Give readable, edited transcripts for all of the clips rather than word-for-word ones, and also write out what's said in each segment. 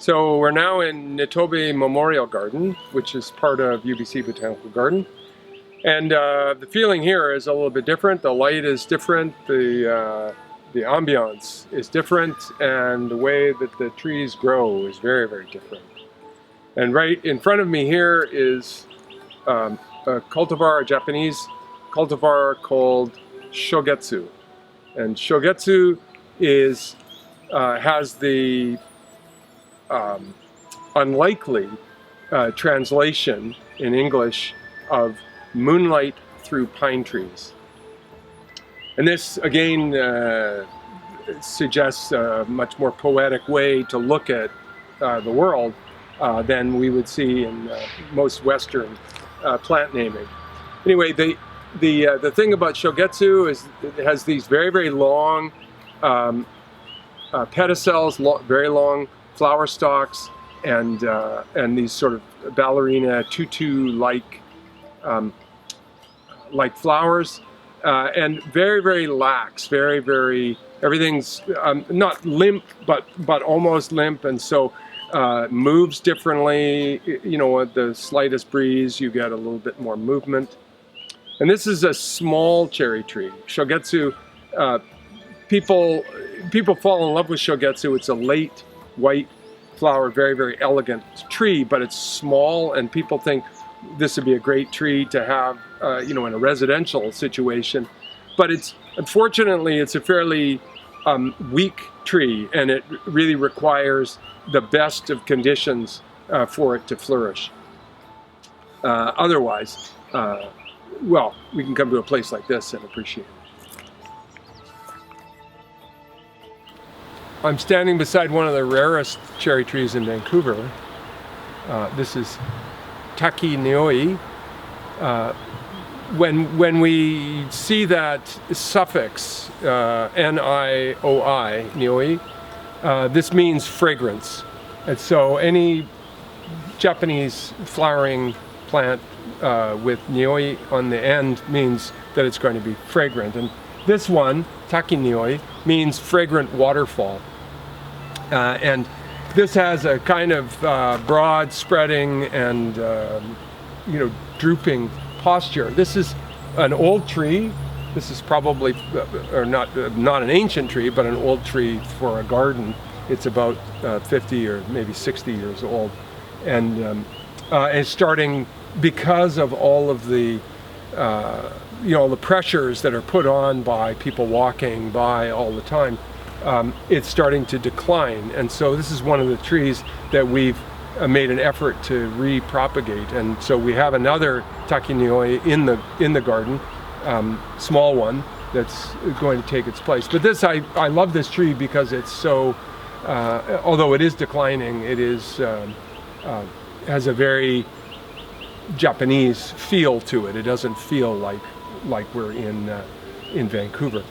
So we're now in Nitobe Memorial Garden, which is part of UBC Botanical Garden. And the feeling here is a little bit different. The light is different, the ambiance is different, and the way that the trees grow is very, very different. And right in front of me here is a cultivar, a Japanese cultivar called Shugetsu. And Shugetsu has the unlikely translation in English of moonlight through pine trees. And this again suggests a much more poetic way to look at the world than we would see in most Western plant naming. Anyway, the thing about Shugetsu is it has these very, very long pedicels, very long flower stalks, and these sort of ballerina tutu-like flowers, and very, very lax, very, very, everything's not limp, but almost limp, and so moves differently. You know, with the slightest breeze, you get a little bit more movement. And this is a small cherry tree. Shugetsu, people fall in love with Shugetsu. It's a late white flower, very, very elegant tree, but it's small, and people think this would be a great tree to have, you know, in a residential situation. But unfortunately, it's a fairly weak tree, and it really requires the best of conditions for it to flourish. Otherwise, well, we can come to a place like this and appreciate it. I'm standing beside one of the rarest cherry trees in Vancouver. This is Taki Neoi. When we see that suffix, N-I-O-I, Neoi, this means fragrance. And so any Japanese flowering plant with Neoi on the end means that it's going to be fragrant. And this one, Taki Neoi, means fragrant waterfall. And this has a kind of broad spreading and you know, drooping posture. This is an old tree. This is probably, or not an ancient tree, but an old tree for a garden. It's about 50 or maybe 60 years old, and it's starting, because of all of the you know, the pressures that are put on by people walking by all the time. It's starting to decline, and so this is one of the trees that we've made an effort to repropagate. And so we have another Taki Neoi in the garden, small one that's going to take its place. But this, I love this tree because it's so, although it is declining, it is has a very Japanese feel to it. It doesn't feel like we're in Vancouver.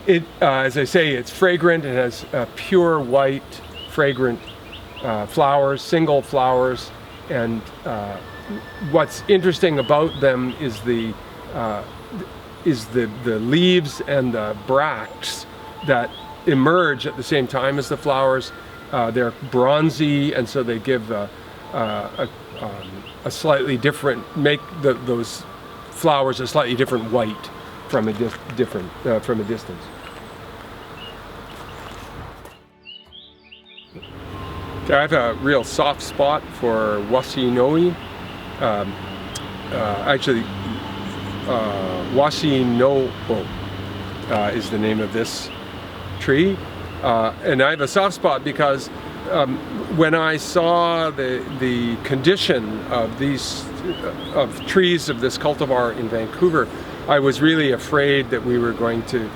It, as I say, it's fragrant. It has pure white, fragrant flowers, single flowers, and what's interesting about them is the leaves and the bracts that emerge at the same time as the flowers. They're bronzy, and so they give a slightly different, make those flowers a slightly different white from a distance. Okay, I have a real soft spot for Washi-Noi. Actually, Washi-No is the name of this tree, and I have a soft spot because when I saw the condition of trees of this cultivar in Vancouver, I was really afraid that we were going to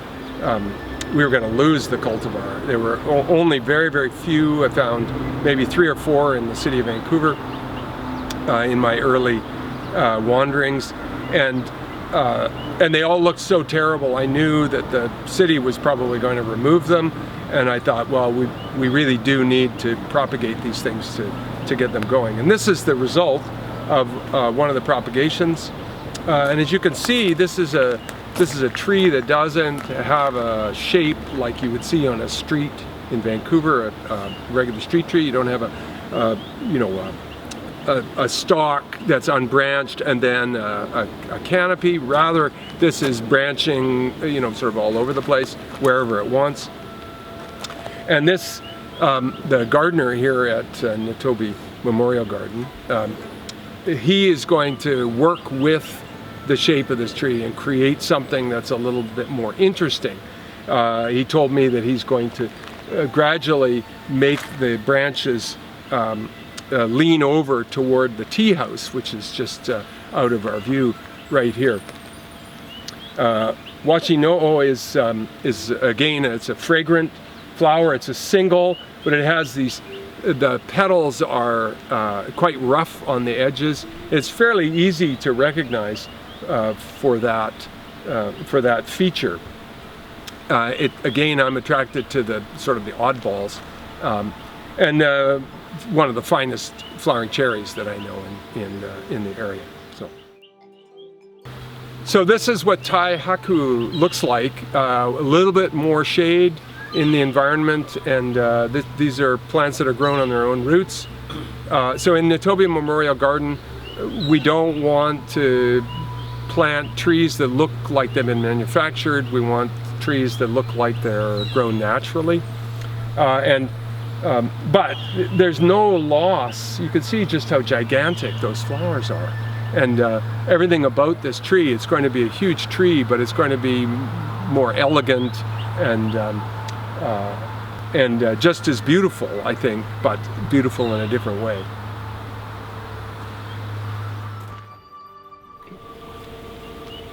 lose the cultivar. There were only very, very few. I found maybe 3 or 4 in the city of Vancouver in my early wanderings, and they all looked so terrible. I knew that the city was probably going to remove them, and I thought, well, we really do need to propagate these things to get them going. And this is the result of one of the propagations. And as you can see, this is a tree that doesn't have a shape like you would see on a street in Vancouver, a regular street tree. You don't have a stalk that's unbranched and then a canopy. Rather, this is branching, sort of all over the place, wherever it wants. And this, the gardener here at Nitobe Memorial Garden, he is going to work with the shape of this tree and create something that's a little bit more interesting. He told me that he's going to gradually make the branches lean over toward the tea house, which is just out of our view right here. Washi no is again, it's a fragrant flower. It's a single, but it has the petals are quite rough on the edges. It's fairly easy to recognize for that feature. Again, I'm attracted to the sort of the oddballs, and one of the finest flowering cherries that I know in the area. So this is what Taihaku looks like. A little bit more shade in the environment, and these are plants that are grown on their own roots. So in Nitobe Memorial Garden, we don't want to plant trees that look like they've been manufactured. We want trees that look like they're grown naturally. But there's no loss. You can see just how gigantic those flowers are. And everything about this tree, it's going to be a huge tree, but it's going to be more elegant and just as beautiful, I think, but beautiful in a different way.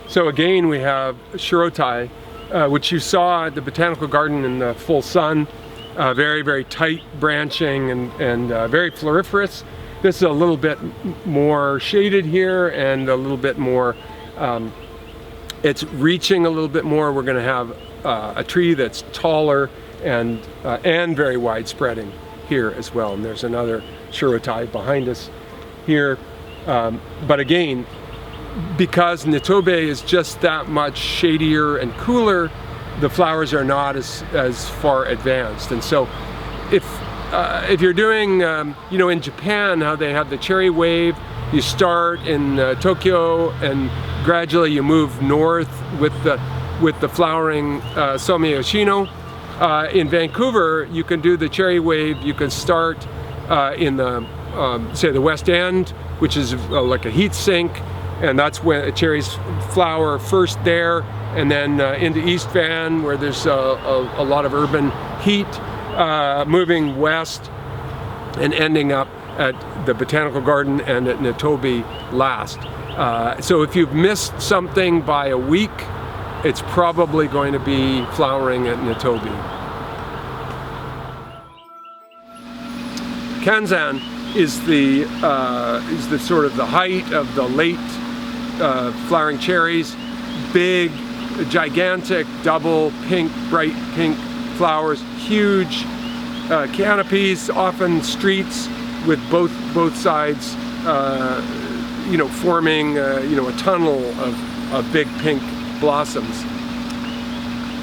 So again, we have Shirotai, which you saw at the Botanical Garden in the full sun. Very, very tight branching and very floriferous. This is a little bit more shaded here and a little bit more, it's reaching a little bit more. We're going to have a tree that's taller and very widespreading here as well. And there's another Shirotai behind us here. But again, because Nitobe is just that much shadier and cooler, the flowers are not as far advanced. And so if you're doing, in Japan, how they have the cherry wave, you start in Tokyo and gradually you move north with the flowering Someyoshino. In Vancouver, you can do the cherry wave. You can start in the, say, the West End, which is like a heat sink, and that's when cherries flower first there, and then into East Van, where there's a lot of urban heat, moving west and ending up at the Botanical Garden and at Nitobe last. So if you've missed something by a week, it's probably going to be flowering at Nitobe. Kanzan is the sort of the height of the late flowering cherries. Big, gigantic, double pink, bright pink flowers, huge canopies, often streets with both sides, forming a tunnel of big pink blossoms.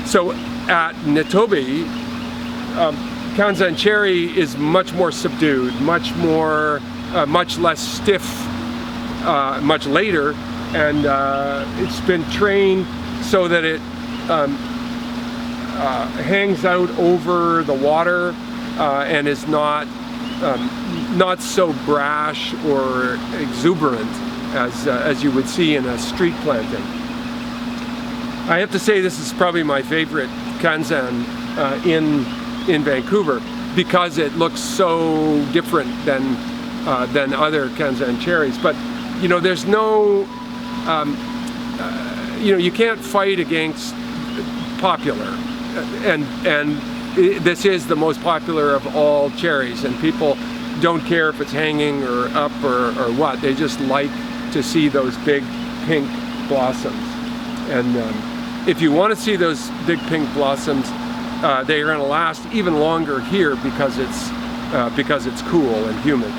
So at Nitobe, Kanzan Cherry is much more subdued, much less stiff, much later, and it's been trained so that it hangs out over the water and is not so brash or exuberant as you would see in a street planting. I have to say this is probably my favorite Kanzan in Vancouver, because it looks so different than other Kanzan cherries. But there's no you can't fight against popular, and this is the most popular of all cherries, and people don't care if it's hanging or up or what. They just like to see those big pink blossoms. And if you want to see those big pink blossoms, they are going to last even longer here because it's cool and humid.